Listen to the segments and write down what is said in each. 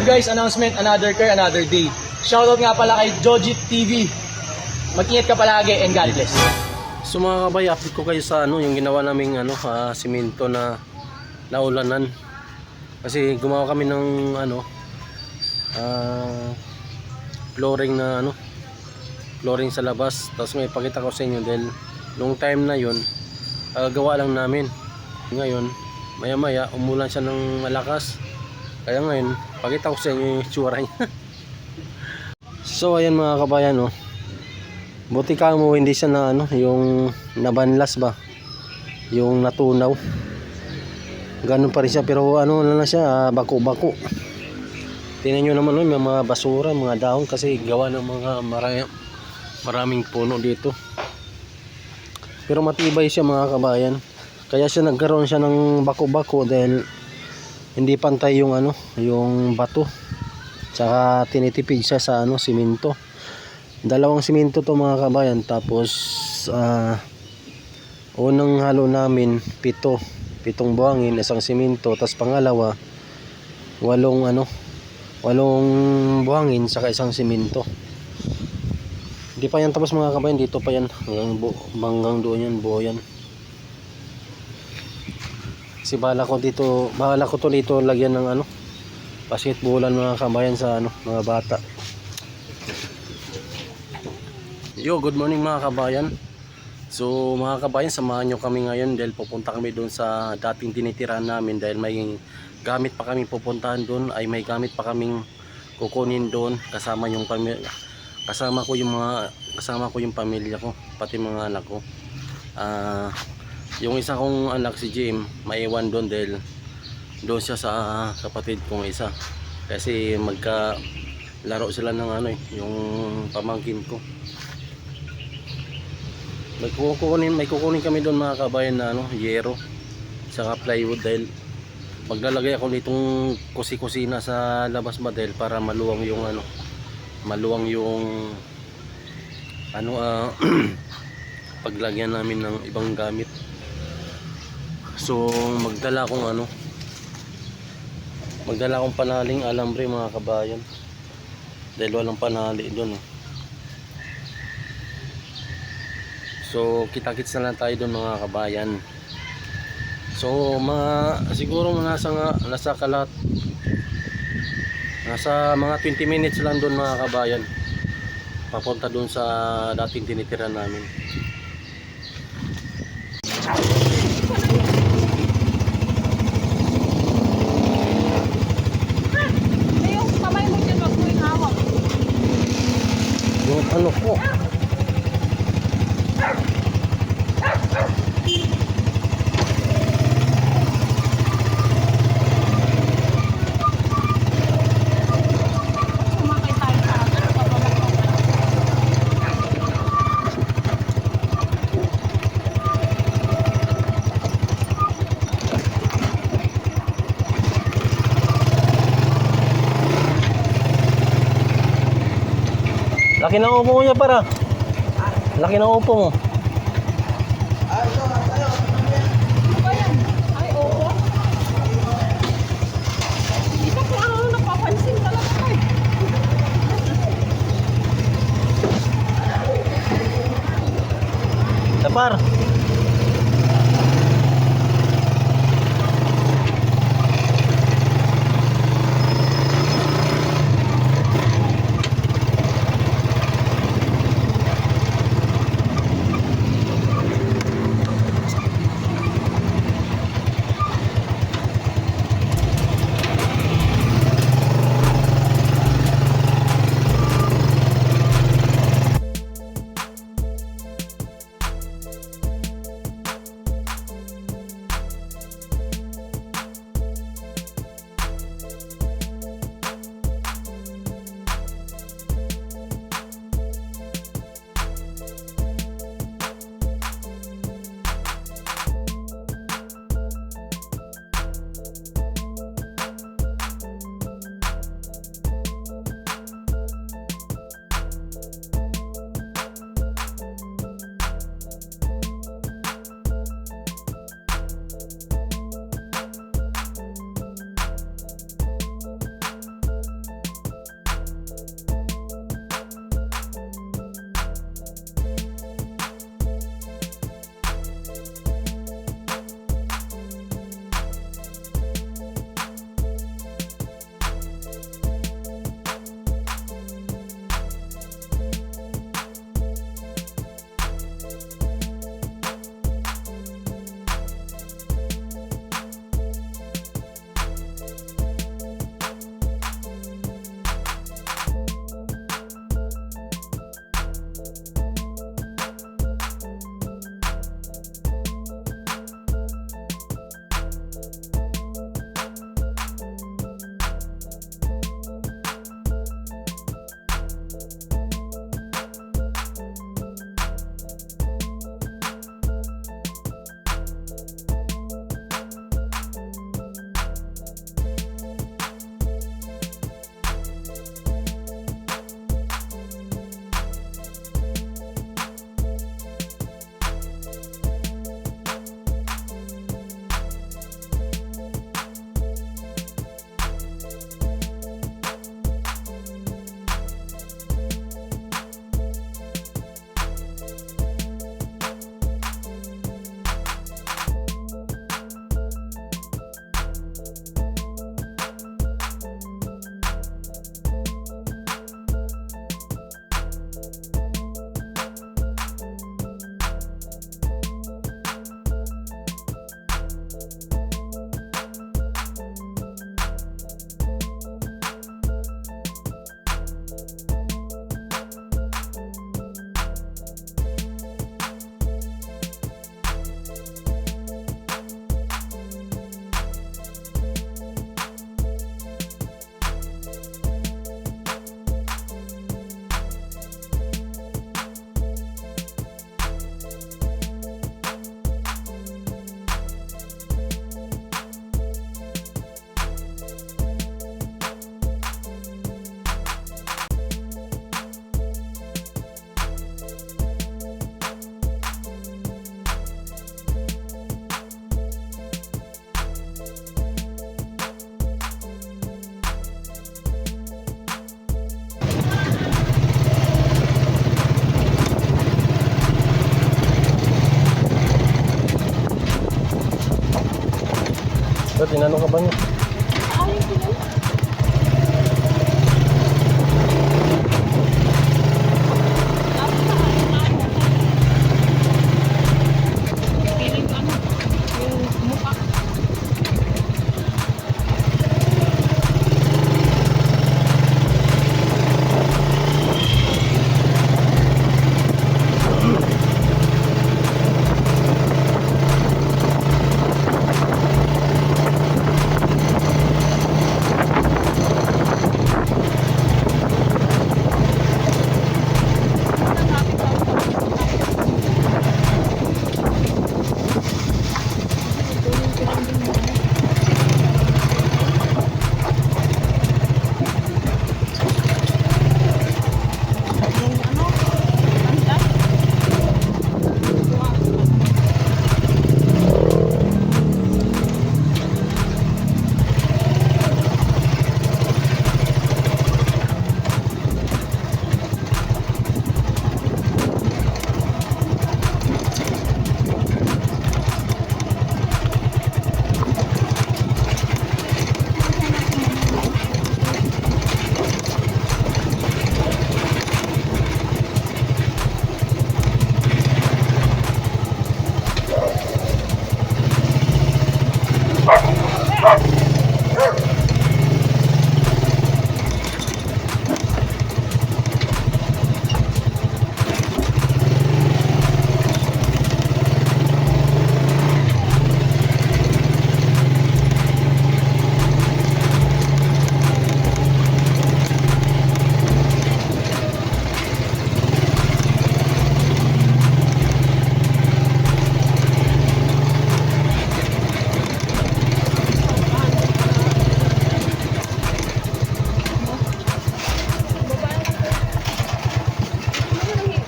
guys, announcement, another car, another day. Shoutout nga pala kay Jojit TV. Mag-ingat ka palagi and God bless. So mga kabay, update ko kayo sa yung ginawa naming simento na naulanan. Kasi gumawa kami ng flooring na flooring sa labas. Tapos may pakita ko sa inyo dahil long time na yun, gawa lang namin. Ngayon, maya maya umulan siya ng malakas. Kaya ngayon, pakita ko sa inyo yung itsura niya. So ayan mga kabayan, buti ka mo hindi siya na yung nabanlas ba, yung natunaw. Ganun pa rin siya, pero na siya, bako-bako. Tingnan nyo naman may mga basura, mga dahon, kasi gawa ng mga maraming puno dito. Pero matibay siya mga kabayan. Kaya siya nagkaroon siya ng bako-bako dahil hindi pantay yung yung bato. Tsaka tinitipid siya sa simento. Dalawang simento to mga kabayan. Tapos unang halo namin pitong buhangin, isang simento. Tapos pangalawa walong buhangin saka isang simento. Hindi pa yan tapos mga kabayan, dito pa yan hanggang doon yan, buo yan. Kasi bahala ko to dito lagyan ng basketballan mga kabayan sa mga bata. Yo, good morning mga kabayan. So mga kabayan, samahan nyo kami ngayon dahil pupunta kami doon sa dating tinitirahan namin. Dahil may gamit pa kami pupuntahan doon, ay may gamit pa kaming kukunin doon kasama yung pamilya. Kasama ko yung pamilya ko, pati mga anak ko. Yung isa kong anak si Jim, maiwan doon dahil doon siya sa kapatid kong isa. Kasi magkalaro sila ng yung pamangkin ko. May kukunin kami doon mga kabayan na yero saka plywood dahil maglalagay ako nitong kusi-kusina sa labas ba dahil para maluwang yung paglagyan namin ng ibang gamit. So magdala akong panaling alambre mga kabayan dahil walang panali doon. So kita-kits na lang tayo doon mga kabayan. So siguro nasa mga 20 minutes lang doon mga kabayan, papunta doon sa dating tinitira namin. Yung kamay mo dyan, wag mo yung hawak. Yung ko Sumakay tayo sa atin. laki ng upo mo niya para. Laki ng upo mo. Ano ba yan? Ay, oo. Hindi ka kung napapansin talaga tayo. Tapar. tinanong ka ba niya? Ayun sila. Tapos na feeling ano, yung mukha. Yung ano,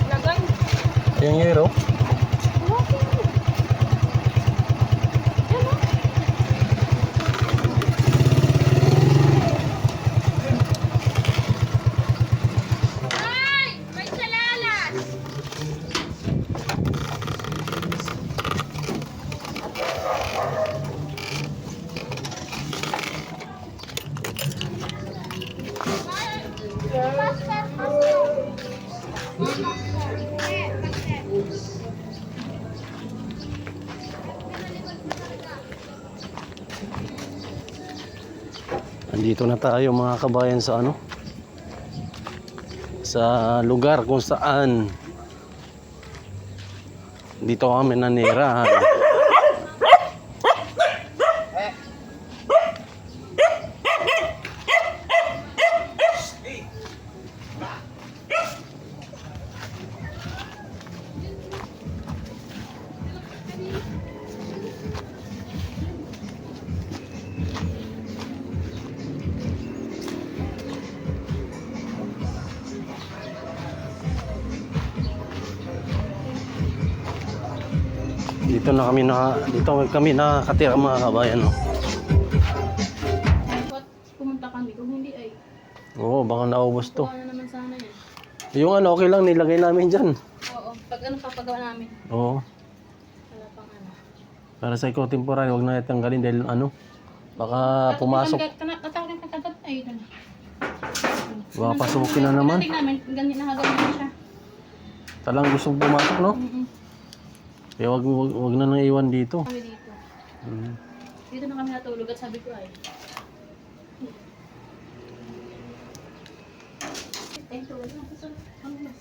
landas. Yung hero? Andito na tayo mga kabayan sa ano? Sa lugar kung saan dito kami nanirahan. Dito kami nakatira mga kabayan, no. Dapat pumunta kami. Kung hindi ay, Oo, baka naubos to. gawa na naman sana yan. Yung ano, okay lang nilagay namin diyan. Oo, pag ano papagawa namin. Oo. Wala pang ano. Para sa temporary, wag na tanggalin dahil ano, baka pumasok. Natawag ka kagad ay doon. Baka pasukin na naman. Tingnan namin, ganyan na siya. Talang gustong pumasok, no? Mm-mm. Kaya wag na nang iwan dito. Kami dito. Mm. Dito na kami natulog at sabi ko ay. Ay, tulog na. Ano ba?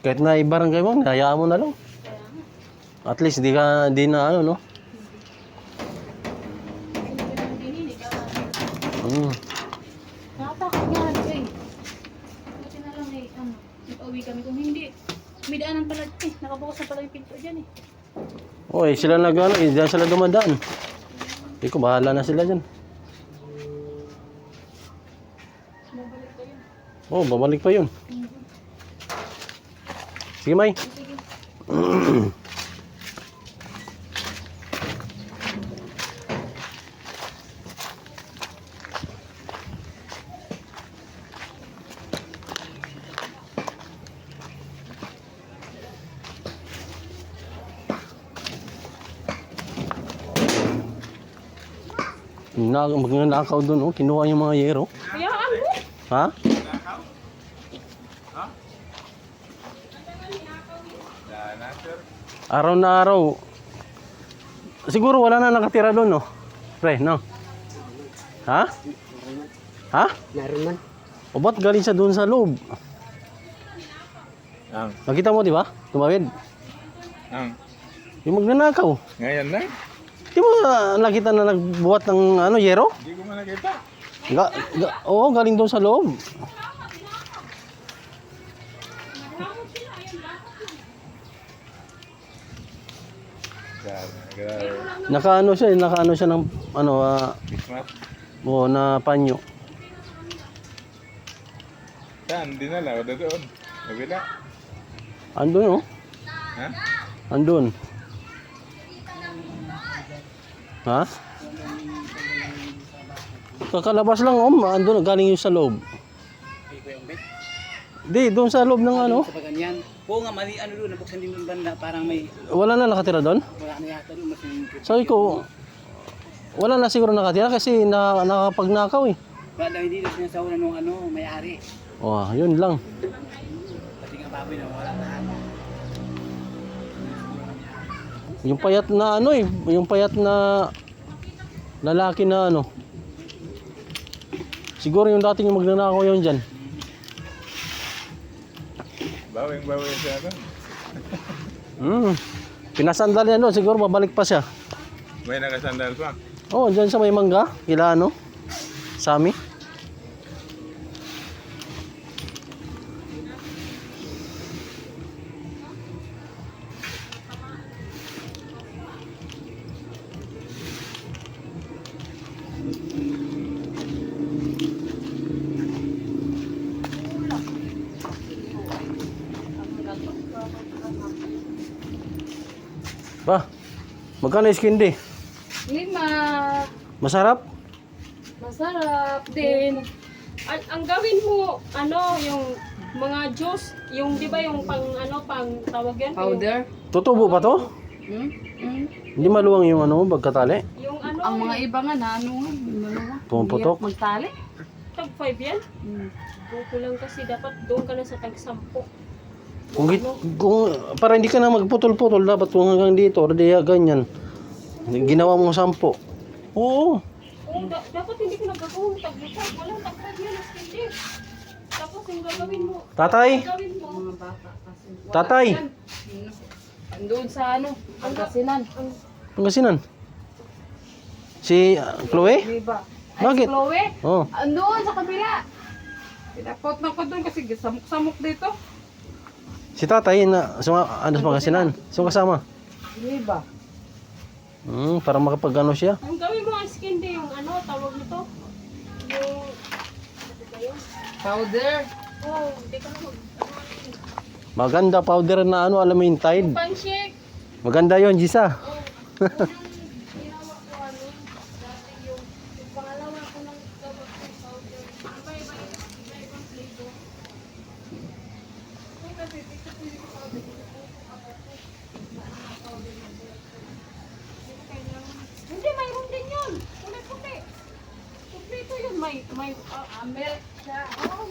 Kahit na ibarangay mo, hayaan mo na lang. Kaya nga. At least di na ano, no? Hindi ka. Mm. Nakatakot nga eh. Buti na lang eh, ano, nag-uwi kami. Kung hindi, may daanan pala eh. Nakabukas na pala yung pinto dyan eh. Oy, sila diyan sila dumadaan. Hindi ko bahala na sila diyan. Mabalik ko yun. Oh, babalik pa 'yun. Sige, May. Sige. Magnanakaw doon, oh. Kinuha yung mga yero. Kaya ano? Ha? Araw na araw. Siguro wala na nakatira doon, no? Pre, no? Ha? Ha? Meron man. O ba't galing siya doon sa loob? Ang. Nakita mo, di ba? Tumawid. Yung magnanakaw. Ngayon na? Di mo nakita na nagbuhat ng ano, yero? Hindi ko man nakita. Oo, galing doon sa loob. Grabe. Nakaano siya ng ano, Christmas. na panyo. Saan? Dinala o doon? Nabila? Andun, oh. Ha? Andun. Ha? Kakalabas lang, andun, galing yung sa loob. Di, doon sa loob ng ano. Sa paganyan. Oo nga, mali ano doon, nabuksan din doon banda, parang may, Wala na nakatira doon. wala na yata doon, mas yung Sabi ko, wala na siguro nakatira kasi nakapagnakaw eh. wala, hindi doon sinasawa na nung ano, may-ari. Oh, yun lang. Pati nga baboy na wala na ano. Yung payat na ano eh, yung payat na lalaki na ano. Siguro yung dating yung magnanakaw yun dyan. Bawing siya doon. Pinasandal yan doon, siguro babalik pa siya. May nakasandal pa. Oh, dyan sa may mangga, kila ano, Sami. Ba, magkano skin di? 5. Masarap? Masarap din. Ang gawin mo, ano, yung mga juice, yung di ba yung pang ano, pang tawag yan? Powder? Tutubo pa to? Hindi maluwang yung ano, pagkatali? Yung ano, Ang mga iba nga na ano nga, dalawa. Pumuputok? Hirap magtali. tag 5 yan. Buko lang kasi dapat doon ka na sa tag 10. Kung para hindi ka na magputol-putol, dapat kung hanggang dito, or di ganyan. Ginawa mong 10. Oo. Dapat hindi ko nagagawin tag 5. Walang tag 5 yan, hindi. Tapos yung gagawin mo, Tatay, gagawin mo. Mga bata kasi. tatay. Andun sa ano, Pangasinan. Pangasinan. Si Chloe? Di ba? Bakit? Chloe? Oh. Andun sa kabila. Pinapot na ko doon kasi samok-samok dito. Si tatay na ano sa Pangasinan. Sino kasama? Di ba? Para makapag-ano siya. Ang gawin mo ang skin day, yung ano, tawag nito. Yung, ano ba yun? Powder. Oh, hindi ka na Maganda powder na ano, alam mo yung Tide. Pang-shake. Maganda yon, Gisa. Oh, yung ginawa ko ano, dati yung pangalawa ko ng gawa ko powder. Iba-ibang flavor. Kung kasi, dito ko yung powder. Hindi, mayroon din yun. Puti-puti. Puti yun. May milk siya. Oh,